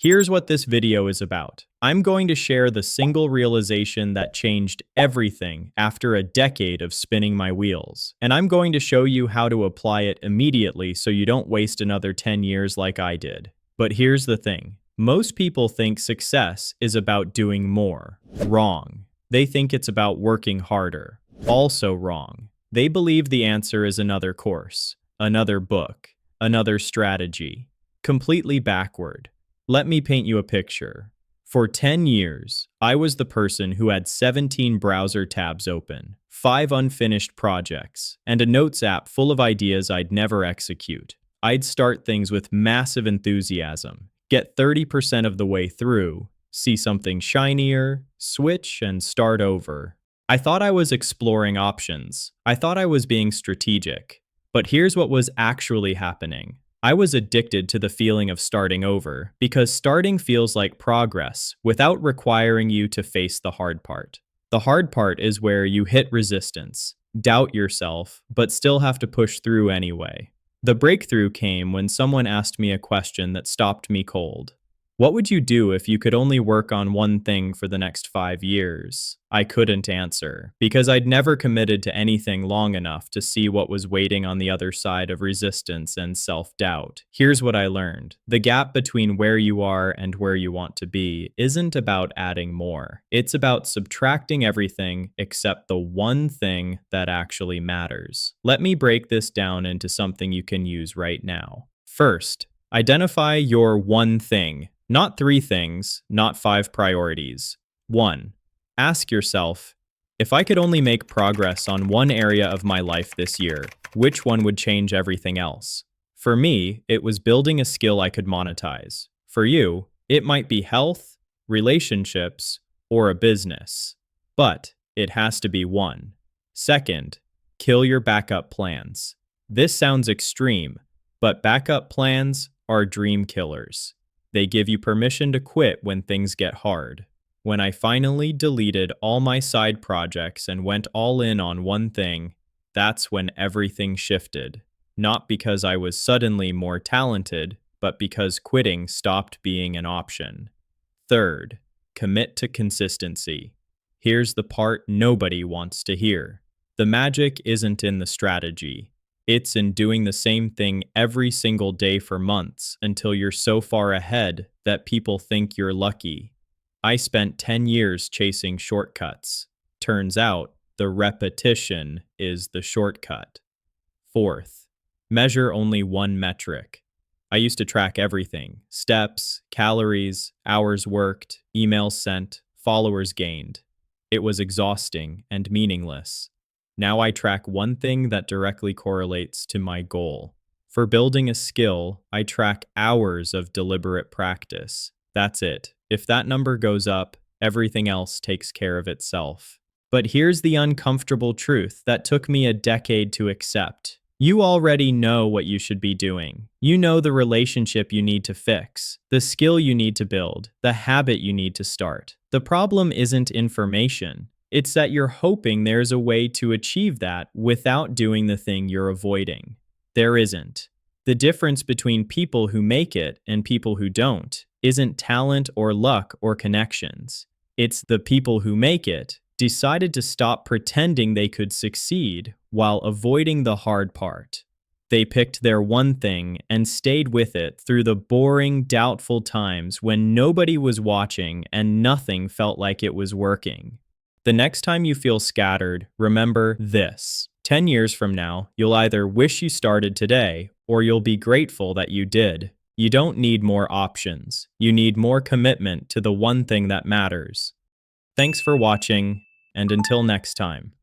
Here's what this video is about. I'm going to share the single realization that changed everything after a decade of spinning my wheels. And I'm going to show you how to apply it immediately so you don't waste another 10 years like I did. But here's the thing. Most people think success is about doing more. Wrong. They think it's about working harder. Also wrong. They believe the answer is another course, another book, another strategy. Completely backward. Let me paint you a picture. For 10 years, I was the person who had 17 browser tabs open, 5 unfinished projects, and a notes app full of ideas I'd never execute. I'd start things with massive enthusiasm, get 30% of the way through, see something shinier, switch, and start over. I thought I was exploring options. I thought I was being strategic. But here's what was actually happening. I was addicted to the feeling of starting over because starting feels like progress without requiring you to face the hard part. The hard part is where you hit resistance, doubt yourself, but still have to push through anyway. The breakthrough came when someone asked me a question that stopped me cold. What would you do if you could only work on one thing for the next 5 years? I couldn't answer, because I'd never committed to anything long enough to see what was waiting on the other side of resistance and self-doubt. Here's what I learned. The gap between where you are and where you want to be isn't about adding more. It's about subtracting everything except the one thing that actually matters. Let me break this down into something you can use right now. First, identify your one thing. Not 3 things, not 5 priorities. 1. Ask yourself, if I could only make progress on one area of my life this year, which one would change everything else? For me, it was building a skill I could monetize. For you, it might be health, relationships, or a business. But it has to be one. Second, kill your backup plans. This sounds extreme, but backup plans are dream killers. They give you permission to quit when things get hard. When I finally deleted all my side projects and went all in on one thing, that's when everything shifted. Not because I was suddenly more talented, but because quitting stopped being an option. Third, commit to consistency. Here's the part nobody wants to hear. The magic isn't in the strategy. It's in doing the same thing every single day for months until you're so far ahead that people think you're lucky. I spent 10 years chasing shortcuts. Turns out, the repetition is the shortcut. Fourth, measure only one metric. I used to track everything: steps, calories, hours worked, emails sent, followers gained. It was exhausting and meaningless. Now I track one thing that directly correlates to my goal. For building a skill, I track hours of deliberate practice. That's it. If that number goes up, everything else takes care of itself. But here's the uncomfortable truth that took me a decade to accept. You already know what you should be doing. You know the relationship you need to fix, the skill you need to build, the habit you need to start. The problem isn't information. It's that you're hoping there's a way to achieve that without doing the thing you're avoiding. There isn't. The difference between people who make it and people who don't isn't talent or luck or connections. It's the people who make it decided to stop pretending they could succeed while avoiding the hard part. They picked their one thing and stayed with it through the boring, doubtful times when nobody was watching and nothing felt like it was working. The next time you feel scattered, remember this. 10 years from now, you'll either wish you started today or you'll be grateful that you did. You don't need more options. You need more commitment to the one thing that matters. Thanks for watching, and until next time.